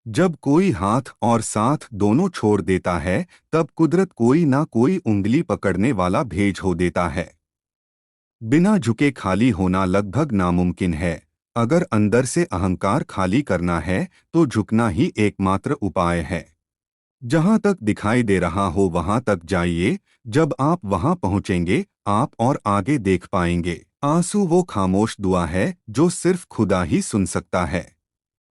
जब कोई हाथ और साथ दोनों छोड़ देता है, तब कुदरत कोई ना कोई उंगली पकड़ने वाला भेज हो देता है। बिना झुके खाली होना लगभग नामुमकिन है। अगर अंदर से अहंकार खाली करना है, तो झुकना ही एकमात्र उपाय है। जहां तक दिखाई दे रहा हो वहां तक जाइए। जब आप वहां पहुंचेंगे, आप और आगे देख पाएंगे। आंसू वो खामोश दुआ है जो सिर्फ खुदा ही सुन सकता है।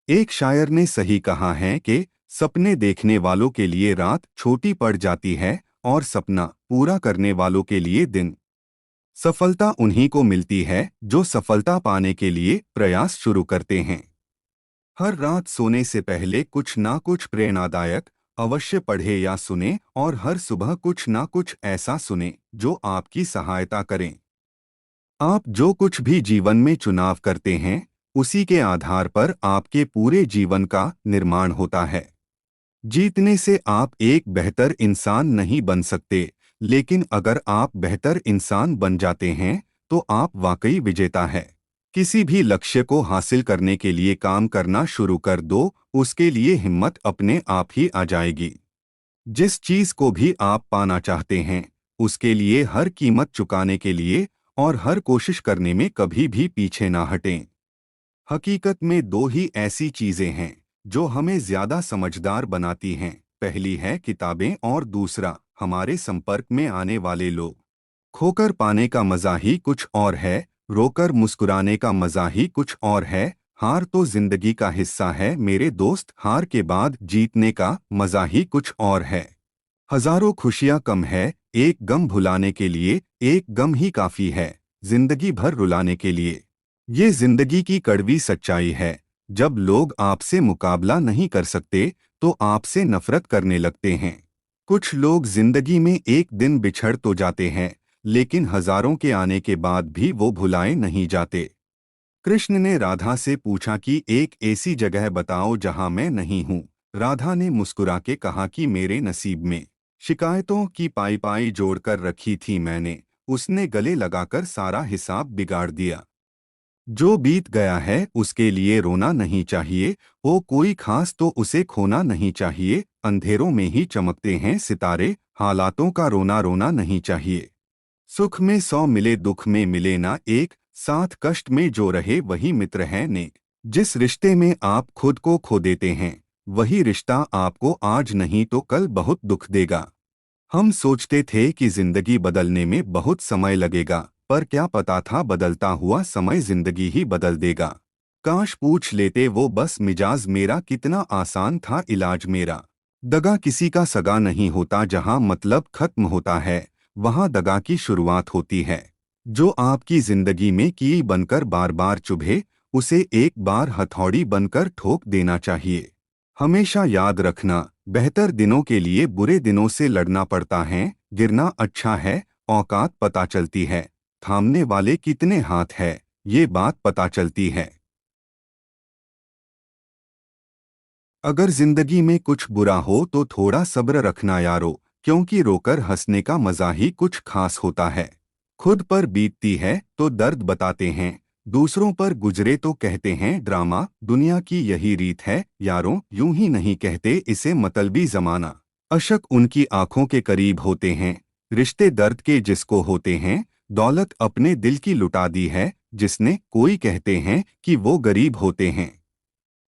एक शायर ने सही कहा है कि सपने देखने वालों के लिए रात छोटी पड़ जाती है और सपना पूरा करने वालों के लिए दिन। सफलता उन्हीं को मिलती है जो सफलता पाने के लिए प्रयास शुरू करते हैं। हर रात सोने से पहले कुछ ना कुछ प्रेरणादायक अवश्य पढ़े या सुने, और हर सुबह कुछ ना कुछ ऐसा सुने जो आपकी सहायता करें। आप जो कुछ भी जीवन में चुनाव करते हैं, उसी के आधार पर आपके पूरे जीवन का निर्माण होता है। जीतने से आप एक बेहतर इंसान नहीं बन सकते, लेकिन अगर आप बेहतर इंसान बन जाते हैं, तो आप वाकई विजेता है। किसी भी लक्ष्य को हासिल करने के लिए काम करना शुरू कर दो, उसके लिए हिम्मत अपने आप ही आ जाएगी। जिस चीज को भी आप पाना चाहते हैं, उसके लिए हर कीमत चुकाने के लिए और हर कोशिश करने में कभी भी पीछे ना हटें। हकीकत में दो ही ऐसी चीजें हैं जो हमें ज्यादा समझदार बनाती हैं। पहली है किताबें और दूसरा हमारे संपर्क में आने वाले लोग। खोकर पाने का मजा ही कुछ और है, रोकर मुस्कुराने का मजा ही कुछ और है। हार तो जिंदगी का हिस्सा है मेरे दोस्त, हार के बाद जीतने का मजा ही कुछ और है। हजारों खुशियां कम है एक गम भुलाने के लिए, एक गम ही काफी है जिंदगी भर रुलाने के लिए। ये जिंदगी की कड़वी सच्चाई है। जब लोग आपसे मुकाबला नहीं कर सकते, तो आपसे नफरत करने लगते हैं। कुछ लोग जिंदगी में एक दिन बिछड़ तो जाते हैं, लेकिन हजारों के आने के बाद भी वो भुलाए नहीं जाते। कृष्ण ने राधा से पूछा कि एक ऐसी जगह बताओ जहां मैं नहीं हूं। राधा ने मुस्कुरा के कहा कि मेरे नसीब में शिकायतों की पाई पाई जोड़कर रखी थी मैंने। उसने गले लगाकर सारा हिसाब बिगाड़ दिया। जो बीत गया है उसके लिए रोना नहीं चाहिए, वो कोई खास तो उसे खोना नहीं चाहिए। अंधेरों में ही चमकते हैं सितारे, हालातों का रोना रोना नहीं चाहिए। सुख में 100 मिले दुख में मिले ना एक, साथ कष्ट में जो रहे वही मित्र है नेक। जिस रिश्ते में आप खुद को खो देते हैं, वही रिश्ता आपको आज नहीं तो कल बहुत दुख देगा। हम सोचते थे कि जिंदगी बदलने में बहुत समय लगेगा, पर क्या पता था बदलता हुआ समय जिंदगी ही बदल देगा। काश पूछ लेते वो बस मिजाज मेरा कितना आसान था इलाज मेरा। दगा किसी का सगा नहीं होता, जहां मतलब खत्म होता है वहां दगा की शुरुआत होती है। जो आपकी जिंदगी में कील बनकर बार बार चुभे, उसे एक बार हथौड़ी बनकर ठोक देना चाहिए। हमेशा याद रखना, बेहतर दिनों के लिए बुरे दिनों से लड़ना पड़ता है। गिरना अच्छा है, औकात पता चलती है। थामने वाले कितने हाथ है, ये बात पता चलती है। अगर जिंदगी में कुछ बुरा हो तो थोड़ा सब्र रखना यारो, क्योंकि रोकर हंसने का मजा ही कुछ खास होता है। खुद पर बीतती है तो दर्द बताते हैं, दूसरों पर गुजरे तो कहते हैं ड्रामा। दुनिया की यही रीत है यारों, यूं ही नहीं कहते इसे मतलबी जमाना। अशक उनकी आंखों के करीब होते हैं, रिश्ते दर्द के जिसको होते हैं। दौलत अपने दिल की लुटा दी है जिसने, कोई कहते हैं कि वो गरीब होते हैं।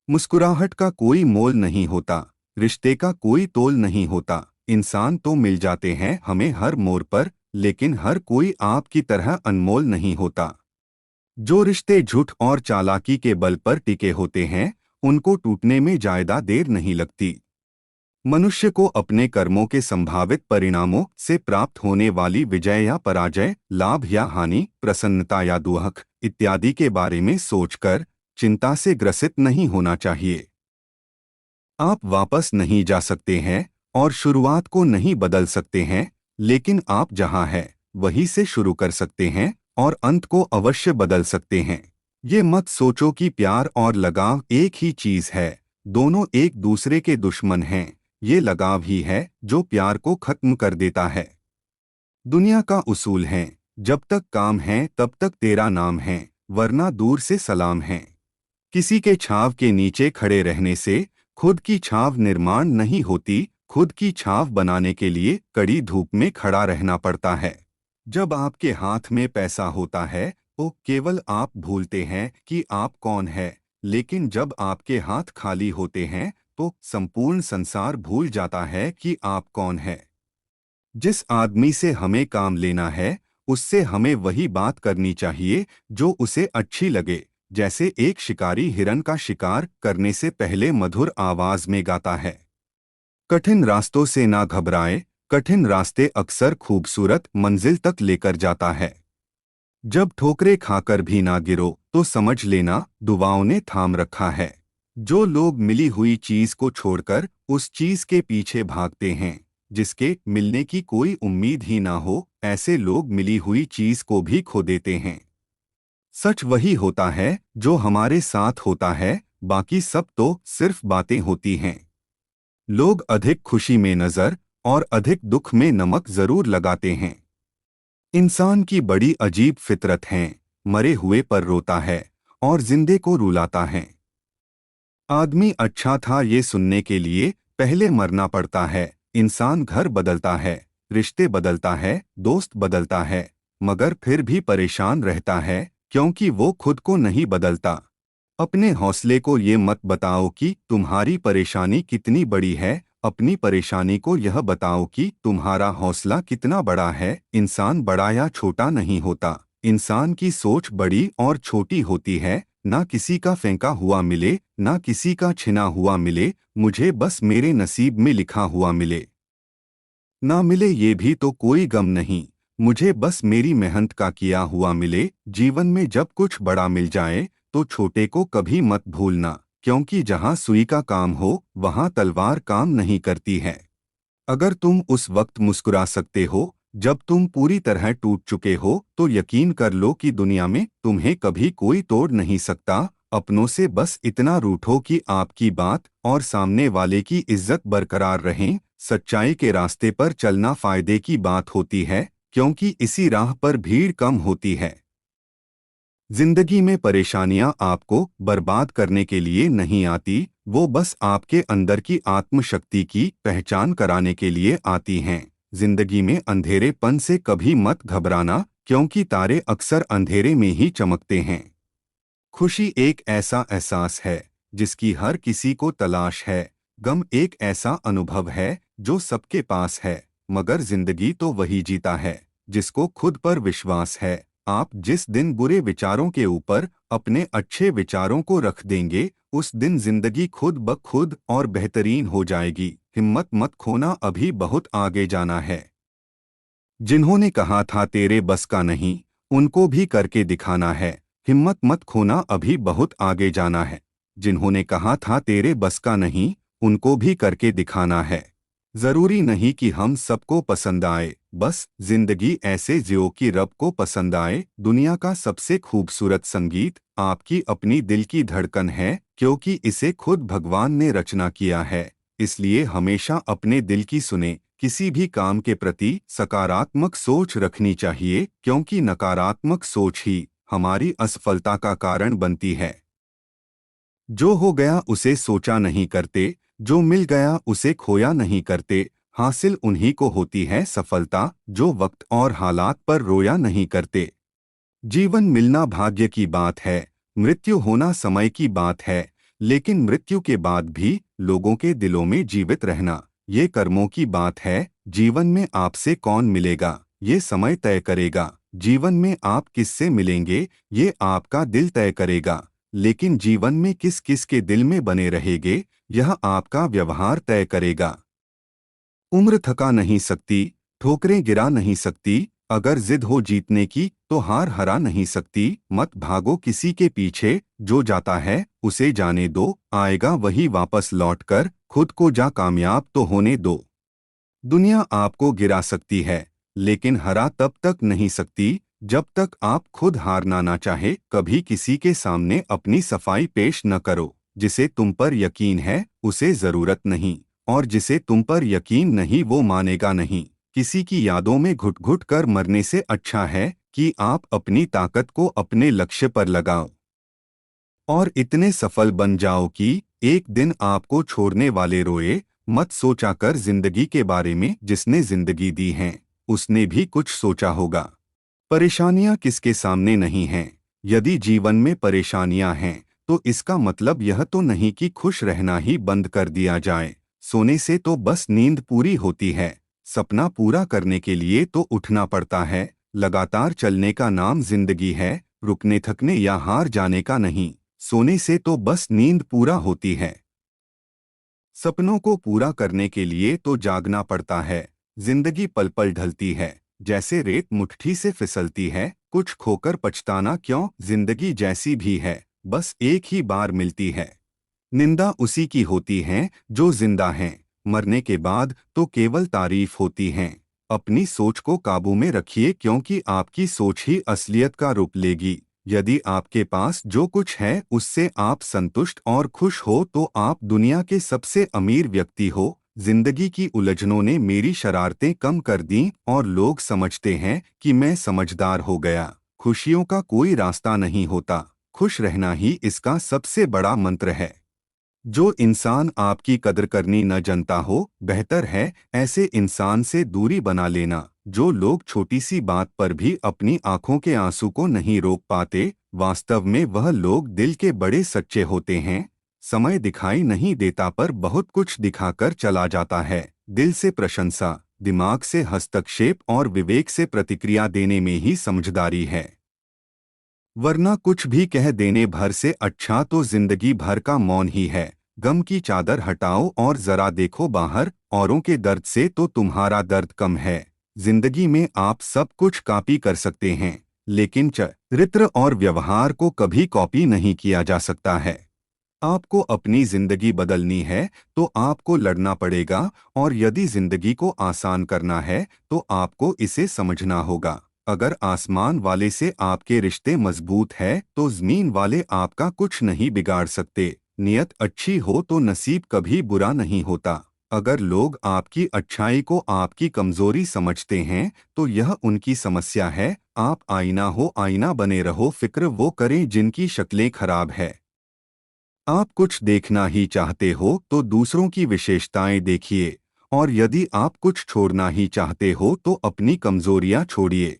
मुस्कुराहट का कोई मोल नहीं होता, रिश्ते का कोई तोल नहीं होता। इंसान तो मिल जाते हैं हमें हर मोड़ पर, लेकिन हर कोई आपकी तरह अनमोल नहीं होता। जो रिश्ते झूठ और चालाकी के बल पर टिके होते हैं, उनको टूटने में ज्यादा देर नहीं लगती। मनुष्य को अपने कर्मों के संभावित परिणामों से प्राप्त होने वाली विजय या पराजय, लाभ या हानि, प्रसन्नता या दुख इत्यादि के बारे में सोचकर चिंता से ग्रसित नहीं होना चाहिए। आप वापस नहीं जा सकते हैं और शुरुआत को नहीं बदल सकते हैं, लेकिन आप जहां हैं वहीं से शुरू कर सकते हैं और अंत को अवश्य बदल सकते हैं। ये मत सोचो कि प्यार और लगाव एक ही चीज है, दोनों एक दूसरे के दुश्मन हैं। ये लगाव ही है जो प्यार को खत्म कर देता है। दुनिया का उसूल है, जब तक काम है तब तक तेरा नाम है, वरना दूर से सलाम है। किसी के छाव के नीचे खड़े रहने से खुद की छाव निर्माण नहीं होती, खुद की छाव बनाने के लिए कड़ी धूप में खड़ा रहना पड़ता है। जब आपके हाथ में पैसा होता है तो केवल आप भूलते हैं कि आप कौन है, लेकिन जब आपके हाथ खाली होते हैं तो संपूर्ण संसार भूल जाता है कि आप कौन है। जिस आदमी से हमें काम लेना है उससे हमें वही बात करनी चाहिए जो उसे अच्छी लगे, जैसे एक शिकारी हिरन का शिकार करने से पहले मधुर आवाज में गाता है। कठिन रास्तों से ना घबराए, कठिन रास्ते अक्सर खूबसूरत मंजिल तक लेकर जाता है। जब ठोकरें खाकर भी ना गिरो तो समझ लेना दुआओं ने थाम रखा है। जो लोग मिली हुई चीज को छोड़कर उस चीज के पीछे भागते हैं जिसके मिलने की कोई उम्मीद ही ना हो, ऐसे लोग मिली हुई चीज को भी खो देते हैं। सच वही होता है जो हमारे साथ होता है, बाकी सब तो सिर्फ बातें होती हैं। लोग अधिक खुशी में नजर और अधिक दुख में नमक जरूर लगाते हैं। इंसान की बड़ी अजीब फितरत है, मरे हुए पर रोता है और जिंदे को रुलाता है। आदमी अच्छा था ये सुनने के लिए पहले मरना पड़ता है। इंसान घर बदलता है, रिश्ते बदलता है, दोस्त बदलता है, मगर फिर भी परेशान रहता है क्योंकि वो खुद को नहीं बदलता। अपने हौसले को ये मत बताओ कि तुम्हारी परेशानी कितनी बड़ी है, अपनी परेशानी को यह बताओ कि तुम्हारा हौसला कितना बड़ा है। इंसान बड़ा या छोटा नहीं होता, इंसान की सोच बड़ी और छोटी होती है। ना किसी का फेंका हुआ मिले, ना किसी का छिना हुआ मिले, मुझे बस मेरे नसीब में लिखा हुआ मिले। ना मिले ये भी तो कोई गम नहीं, मुझे बस मेरी मेहनत का किया हुआ मिले। जीवन में जब कुछ बड़ा मिल जाए तो छोटे को कभी मत भूलना, क्योंकि जहां सुई का काम हो वहां तलवार काम नहीं करती है। अगर तुम उस वक्त मुस्कुरा सकते हो जब तुम पूरी तरह टूट चुके हो तो यकीन कर लो कि दुनिया में तुम्हें कभी कोई तोड़ नहीं सकता। अपनों से बस इतना रूठो कि आपकी बात और सामने वाले की इज्जत बरकरार रहें। सच्चाई के रास्ते पर चलना फायदे की बात होती है, क्योंकि इसी राह पर भीड़ कम होती है। जिंदगी में परेशानियां आपको बर्बाद करने के लिए नहीं आती, वो बस आपके अंदर की आत्मशक्ति की पहचान कराने के लिए आती हैं। जिंदगी में अंधेरेपन से कभी मत घबराना, क्योंकि तारे अक्सर अंधेरे में ही चमकते हैं। खुशी एक ऐसा एहसास है जिसकी हर किसी को तलाश है। गम एक ऐसा अनुभव है जो सबके पास है, मगर जिंदगी तो वही जीता है जिसको खुद पर विश्वास है। आप जिस दिन बुरे विचारों के ऊपर अपने अच्छे विचारों को रख देंगे उस दिन जिंदगी खुद ब खुद और बेहतरीन हो जाएगी। हिम्मत मत खोना, अभी बहुत आगे जाना है। जिन्होंने कहा था तेरे बस का नहीं, उनको भी करके दिखाना है। हिम्मत मत खोना, अभी बहुत आगे जाना है। जिन्होंने कहा था तेरे बस का नहीं, उनको भी करके दिखाना है। जरूरी नहीं कि हम सबको पसंद आए, बस जिंदगी ऐसे जियो कि रब को पसंद आए। दुनिया का सबसे खूबसूरत संगीत आपकी अपनी दिल की धड़कन है, क्योंकि इसे खुद भगवान ने रचना किया है। इसलिए हमेशा अपने दिल की सुने। किसी भी काम के प्रति सकारात्मक सोच रखनी चाहिए, क्योंकि नकारात्मक सोच ही हमारी असफलता का कारण बनती है। जो हो गया उसे सोचा नहीं करते, जो मिल गया उसे खोया नहीं करते। हासिल उन्हीं को होती है सफलता जो वक्त और हालात पर रोया नहीं करते। जीवन मिलना भाग्य की बात है, मृत्यु होना समय की बात है, लेकिन मृत्यु के बाद भी लोगों के दिलों में जीवित रहना ये कर्मों की बात है। जीवन में आपसे कौन मिलेगा ये समय तय करेगा, जीवन में आप किससे मिलेंगे ये आपका दिल तय करेगा, लेकिन जीवन में किस किस के दिल में बने रहेंगे यह आपका व्यवहार तय करेगा। उम्र थका नहीं सकती, ठोकरें गिरा नहीं सकती, अगर जिद हो जीतने की तो हार हरा नहीं सकती। मत भागो किसी के पीछे, जो जाता है उसे जाने दो, आएगा वही वापस लौटकर। खुद को जा कामयाब तो होने दो। दुनिया आपको गिरा सकती है, लेकिन हरा तब तक नहीं सकती जब तक आप खुद हारना ना चाहे। कभी किसी के सामने अपनी सफाई पेश न करो। जिसे तुम पर यकीन है उसे जरूरत नहीं, और जिसे तुम पर यकीन नहीं वो मानेगा नहीं। किसी की यादों में घुट घुट कर मरने से अच्छा है कि आप अपनी ताकत को अपने लक्ष्य पर लगाओ और इतने सफल बन जाओ कि एक दिन आपको छोड़ने वाले रोए, मत सोचा कर जिंदगी के बारे में। जिसने जिंदगी दी है उसने भी कुछ सोचा होगा। परेशानियां किसके सामने नहीं हैं। यदि जीवन में परेशानियां हैं तो इसका मतलब यह तो नहीं कि खुश रहना ही बंद कर दिया जाए। सोने से तो बस नींद पूरी होती है। सपना पूरा करने के लिए तो उठना पड़ता है। लगातार चलने का नाम जिंदगी है, रुकने थकने या हार जाने का नहीं। सोने से तो बस नींद पूरा होती है। सपनों को पूरा करने के लिए तो जागना पड़ता है। जिंदगी पल पल ढलती है, जैसे रेत मुट्ठी से फिसलती है। कुछ खोकर पछताना क्यों, जिंदगी जैसी भी है, बस एक ही बार मिलती है। निंदा उसी की होती है जो जिंदा हैं। मरने के बाद तो केवल तारीफ होती हैं। अपनी सोच को काबू में रखिए, क्योंकि आपकी सोच ही असलियत का रूप लेगी। यदि आपके पास जो कुछ है उससे आप संतुष्ट और खुश हो तो आप दुनिया के सबसे अमीर व्यक्ति हो। जिंदगी की उलझनों ने मेरी शरारतें कम कर दी और लोग समझते हैं कि मैं समझदार हो गया। खुशियों का कोई रास्ता नहीं होता, खुश रहना ही इसका सबसे बड़ा मंत्र है। जो इंसान आपकी कदर करनी न जानता हो, बेहतर है ऐसे इंसान से दूरी बना लेना। जो लोग छोटी सी बात पर भी अपनी आंखों के आंसू को नहीं रोक पाते, वास्तव में वह लोग दिल के बड़े सच्चे होते हैं। समय दिखाई नहीं देता पर बहुत कुछ दिखाकर चला जाता है। दिल से प्रशंसा, दिमाग से हस्तक्षेप और विवेक से प्रतिक्रिया देने में ही समझदारी है। वरना कुछ भी कह देने भर से अच्छा तो जिंदगी भर का मौन ही है। गम की चादर हटाओ और जरा देखो बाहर, औरों के दर्द से तो तुम्हारा दर्द कम है। जिंदगी में आप सब कुछ कॉपी कर सकते हैं, लेकिन चरित्र और व्यवहार को कभी कॉपी नहीं किया जा सकता है। आपको अपनी जिंदगी बदलनी है तो आपको लड़ना पड़ेगा, और यदि जिंदगी को आसान करना है तो आपको इसे समझना होगा। अगर आसमान वाले से आपके रिश्ते मजबूत है तो जमीन वाले आपका कुछ नहीं बिगाड़ सकते। नियत अच्छी हो तो नसीब कभी बुरा नहीं होता। अगर लोग आपकी अच्छाई को आपकी कमजोरी समझते हैं तो यह उनकी समस्या है। आप आईना हो, आईना बने रहो। फिक्र वो करें जिनकी शक्लें खराब है। आप कुछ देखना ही चाहते हो तो दूसरों की विशेषताएं देखिए, और यदि आप कुछ छोड़ना ही चाहते हो तो अपनी कमजोरियां छोड़िए।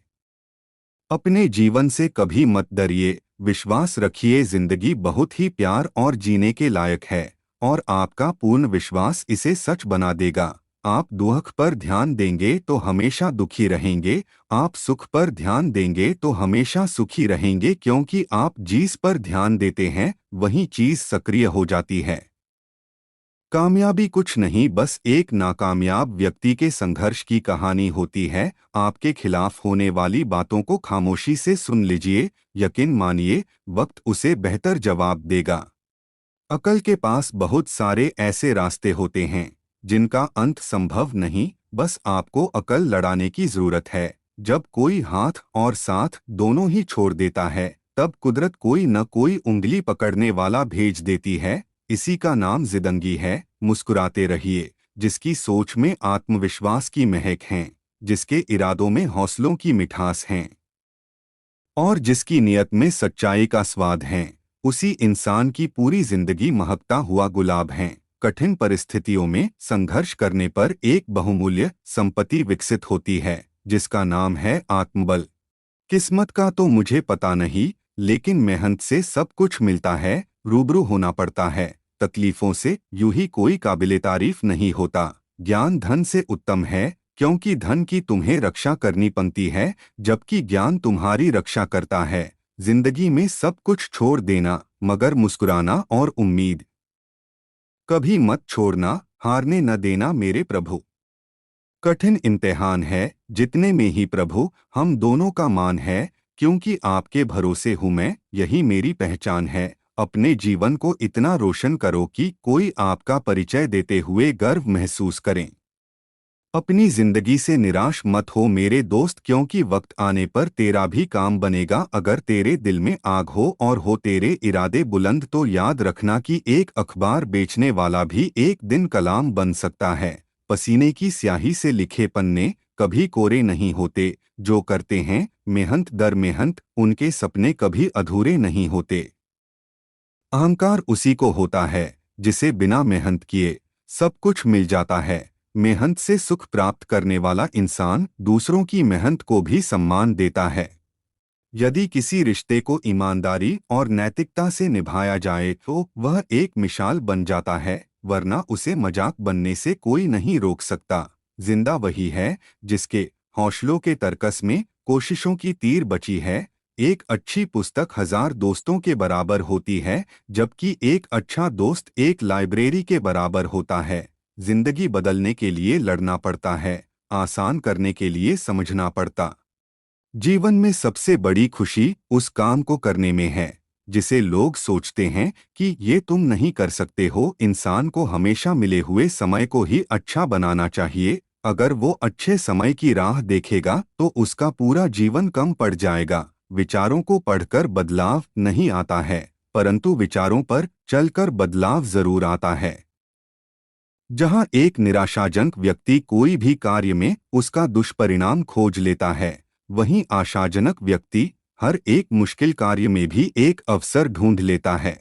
अपने जीवन से कभी मत डरिए, विश्वास रखिए जिंदगी बहुत ही प्यार और जीने के लायक है, और आपका पूर्ण विश्वास इसे सच बना देगा। आप दुख पर ध्यान देंगे तो हमेशा दुखी रहेंगे, आप सुख पर ध्यान देंगे तो हमेशा सुखी रहेंगे, क्योंकि आप जिस पर ध्यान देते हैं वही चीज सक्रिय हो जाती है। कामयाबी कुछ नहीं, बस एक नाकामयाब व्यक्ति के संघर्ष की कहानी होती है। आपके खिलाफ होने वाली बातों को खामोशी से सुन लीजिए, यकीन मानिए वक्त उसे बेहतर जवाब देगा। अकल के पास बहुत सारे ऐसे रास्ते होते हैं जिनका अंत संभव नहीं, बस आपको अकल लड़ाने की जरूरत है। जब कोई हाथ और साथ दोनों ही छोड़ देता है तब कुदरत कोई न कोई उंगली पकड़ने वाला भेज देती है। इसी का नाम जिंदगी है। मुस्कुराते रहिए, जिसकी सोच में आत्मविश्वास की महक है, जिसके इरादों में हौसलों की मिठास है, और जिसकी नियत में सच्चाई का स्वाद है। उसी इंसान की पूरी जिंदगी महकता हुआ गुलाब है। कठिन परिस्थितियों में संघर्ष करने पर एक बहुमूल्य संपत्ति विकसित होती है, जिसका नाम है आत्मबल। किस्मत का तो मुझे पता नहीं, लेकिन मेहनत से सब कुछ मिलता है। रूबरू होना पड़ता है तकलीफों से, यूं ही कोई काबिले तारीफ नहीं होता। ज्ञान धन से उत्तम है, क्योंकि धन की तुम्हें रक्षा करनी पड़ती है, जबकि ज्ञान तुम्हारी रक्षा करता है। जिंदगी में सब कुछ छोड़ देना, मगर मुस्कुराना और उम्मीद कभी मत छोड़ना। हारने न देना मेरे प्रभु। कठिन इम्तिहान है जितने में ही प्रभु हम दोनों का मान है, क्योंकि आपके भरोसे हूँ मैं, यही मेरी पहचान है। अपने जीवन को इतना रोशन करो कि कोई आपका परिचय देते हुए गर्व महसूस करें। अपनी जिंदगी से निराश मत हो मेरे दोस्त, क्योंकि वक्त आने पर तेरा भी काम बनेगा। अगर तेरे दिल में आग हो और हो तेरे इरादे बुलंद तो याद रखना कि एक अखबार बेचने वाला भी एक दिन कलाम बन सकता है। पसीने की स्याही से लिखे पन्ने कभी कोरे नहीं होते। जो करते हैं मेहनत दर मेहनत, उनके सपने कभी अधूरे नहीं होते। अहंकार उसी को होता है जिसे बिना मेहनत किए सब कुछ मिल जाता है। मेहनत से सुख प्राप्त करने वाला इंसान दूसरों की मेहनत को भी सम्मान देता है। यदि किसी रिश्ते को ईमानदारी और नैतिकता से निभाया जाए तो वह एक मिसाल बन जाता है, वरना उसे मजाक बनने से कोई नहीं रोक सकता। जिंदा वही है जिसके हौसलों के तरकस में कोशिशों की तीर बची है। एक अच्छी पुस्तक 1000 दोस्तों के बराबर होती है, जबकि एक अच्छा दोस्त एक लाइब्रेरी के बराबर होता है। जिंदगी बदलने के लिए लड़ना पड़ता है, आसान करने के लिए समझना पड़ता। जीवन में सबसे बड़ी खुशी उस काम को करने में है जिसे लोग सोचते हैं कि ये तुम नहीं कर सकते हो। इंसान को हमेशा मिले हुए समय को ही अच्छा बनाना चाहिए। अगर वो अच्छे समय की राह देखेगा तो उसका पूरा जीवन कम पड़ जाएगा। विचारों को पढ़कर बदलाव नहीं आता है, परंतु विचारों पर चलकर बदलाव जरूर आता है। जहाँ एक निराशाजनक व्यक्ति कोई भी कार्य में उसका दुष्परिणाम खोज लेता है, वहीं आशाजनक व्यक्ति हर एक मुश्किल कार्य में भी एक अवसर ढूंढ लेता है।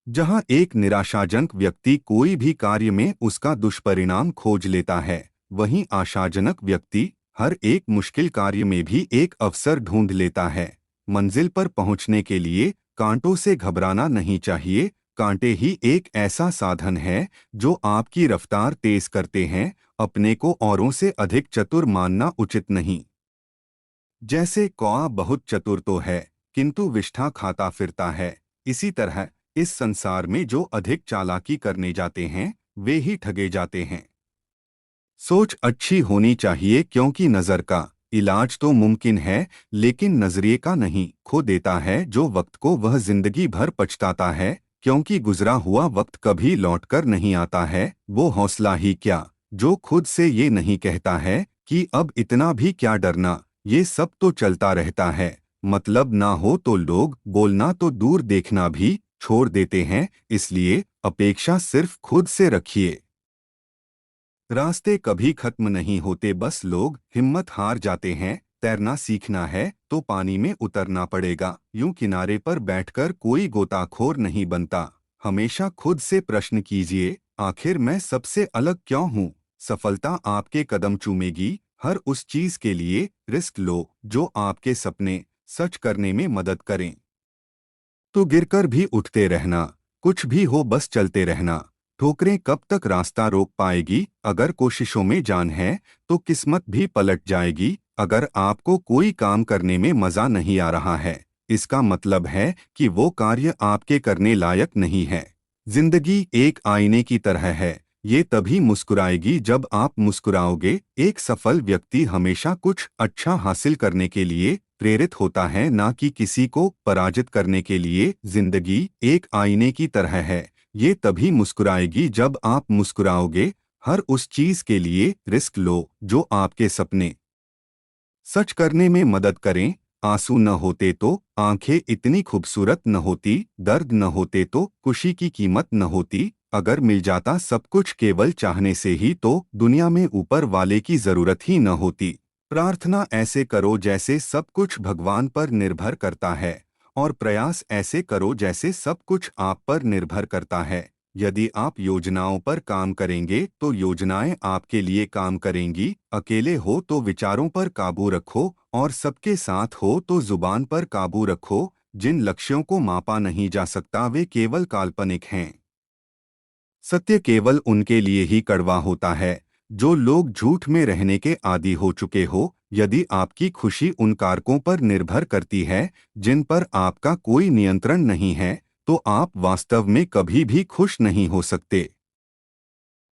जहाँ एक निराशाजनक व्यक्ति कोई भी कार्य में उसका दुष्परिणाम खोज लेता है, वहीं आशाजनक व्यक्ति हर एक मुश्किल कार्य में भी एक अवसर ढूंढ लेता है। मंजिल पर पहुंचने के लिए कांटों से घबराना नहीं चाहिए। कांटे ही एक ऐसा साधन है जो आपकी रफ्तार तेज करते हैं। अपने को औरों से अधिक चतुर मानना उचित नहीं। जैसे कौआ बहुत चतुर तो है किंतु विष्ठा खाता फिरता है, इसी तरह इस संसार में जो अधिक चालाकी करने जाते हैं वे ही ठगे जाते हैं। सोच अच्छी होनी चाहिए क्योंकि नज़र का इलाज तो मुमकिन है, लेकिन नजरिए का नहीं। खो देता है जो वक्त को वह जिंदगी भर पछताता है, क्योंकि गुजरा हुआ वक्त कभी लौटकर नहीं आता है। वो हौसला ही क्या जो खुद से ये नहीं कहता है कि अब इतना भी क्या डरना, ये सब तो चलता रहता है। मतलब ना हो तो लोग बोलना तो दूर देखना भी छोड़ देते हैं, इसलिए अपेक्षा सिर्फ खुद से रखिए। रास्ते कभी खत्म नहीं होते, बस लोग हिम्मत हार जाते हैं। तैरना सीखना है तो पानी में उतरना पड़ेगा। यूं किनारे पर बैठकर कोई गोताखोर नहीं बनता। हमेशा खुद से प्रश्न कीजिए, आखिर मैं सबसे अलग क्यों हूँ। सफलता आपके कदम चूमेगी। हर उस चीज के लिए रिस्क लो जो आपके सपने सच करने में मदद करें। तो गिरकर भी उठते रहना, कुछ भी हो बस चलते रहना। ठोकरें कब तक रास्ता रोक पाएगी। अगर कोशिशों में जान है तो किस्मत भी पलट जाएगी। अगर आपको कोई काम करने में मजा नहीं आ रहा है, इसका मतलब है कि वो कार्य आपके करने लायक नहीं है। जिंदगी एक आईने की तरह है, ये तभी मुस्कुराएगी जब आप मुस्कुराओगे। एक सफल व्यक्ति हमेशा कुछ अच्छा हासिल करने के लिए प्रेरित होता है, ना कि किसी को पराजित करने के लिए। जिंदगी एक आईने की तरह है, ये तभी मुस्कुराएगी जब आप मुस्कुराओगे। हर उस चीज के लिए रिस्क लो जो आपके सपने सच करने में मदद करें। आंसू न होते तो आंखें इतनी खूबसूरत न होती, दर्द न होते तो खुशी की कीमत न होती। अगर मिल जाता सब कुछ केवल चाहने से ही तो दुनिया में ऊपर वाले की जरूरत ही न होती। प्रार्थना ऐसे करो जैसे सब कुछ भगवान पर निर्भर करता है, और प्रयास ऐसे करो जैसे सब कुछ आप पर निर्भर करता है। यदि आप योजनाओं पर काम करेंगे तो योजनाएं आपके लिए काम करेंगी। अकेले हो तो विचारों पर काबू रखो, और सबके साथ हो तो जुबान पर काबू रखो। जिन लक्ष्यों को मापा नहीं जा सकता वे केवल काल्पनिक हैं। सत्य केवल उनके लिए ही कड़वा होता है जो लोग झूठ में रहने के आदी हो चुके हो। यदि आपकी खुशी उन कारकों पर निर्भर करती है जिन पर आपका कोई नियंत्रण नहीं है, तो आप वास्तव में कभी भी खुश नहीं हो सकते।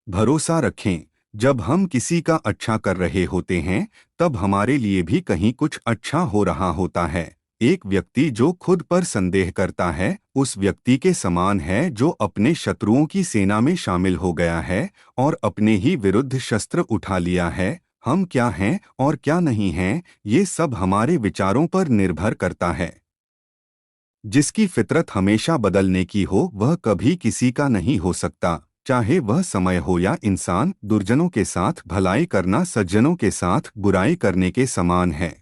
भरोसा रखें, जब हम किसी का अच्छा कर रहे होते हैं तब हमारे लिए भी कहीं कुछ अच्छा हो रहा होता है। एक व्यक्ति जो खुद पर संदेह करता है उस व्यक्ति के समान है जो अपने शत्रुओं की सेना में शामिल हो गया है और अपने ही विरुद्ध शस्त्र उठा लिया है। हम क्या हैं और क्या नहीं हैं, ये सब हमारे विचारों पर निर्भर करता है। जिसकी फितरत हमेशा बदलने की हो वह कभी किसी का नहीं हो सकता, चाहे वह समय हो या इंसान। दुर्जनों के साथ भलाई करना सज्जनों के साथ बुराई करने के समान है।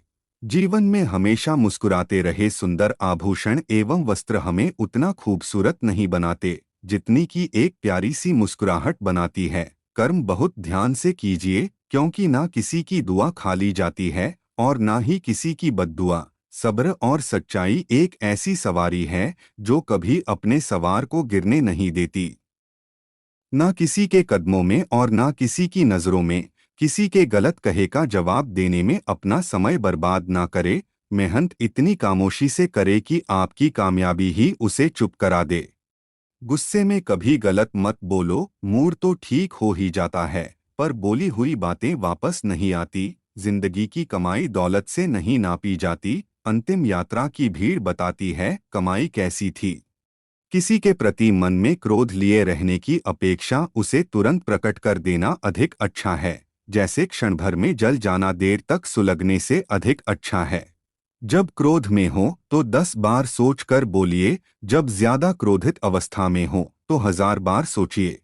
जीवन में हमेशा मुस्कुराते रहे। सुंदर आभूषण एवं वस्त्र हमें उतना खूबसूरत नहीं बनाते जितनी की एक प्यारी सी मुस्कुराहट बनाती है। कर्म बहुत ध्यान से कीजिए, क्योंकि ना किसी की दुआ खाली जाती है और ना ही किसी की बद्दुआ। सब्र और सच्चाई एक ऐसी सवारी है जो कभी अपने सवार को गिरने नहीं देती। ना किसी के कदमों में और ना किसी की नज़रों में। किसी के गलत कहे का जवाब देने में अपना समय बर्बाद ना करे। मेहनत इतनी खामोशी से करे कि आपकी कामयाबी ही उसे चुप करा दे। गुस्से में कभी गलत मत बोलो, मूड तो ठीक हो ही जाता है, पर बोली हुई बातें वापस नहीं आती। जिंदगी की कमाई दौलत से नहीं नापी जाती। अंतिम यात्रा की भीड़ बताती है कमाई कैसी थी। किसी के प्रति मन में क्रोध लिए रहने की अपेक्षा उसे तुरंत प्रकट कर देना अधिक अच्छा है। जैसे क्षण भर में जल जाना देर तक सुलगने से अधिक अच्छा है। जब क्रोध में हो तो 10 बार सोच कर बोलिए, जब ज्यादा क्रोधित अवस्था में हो तो 1000 बार सोचिए।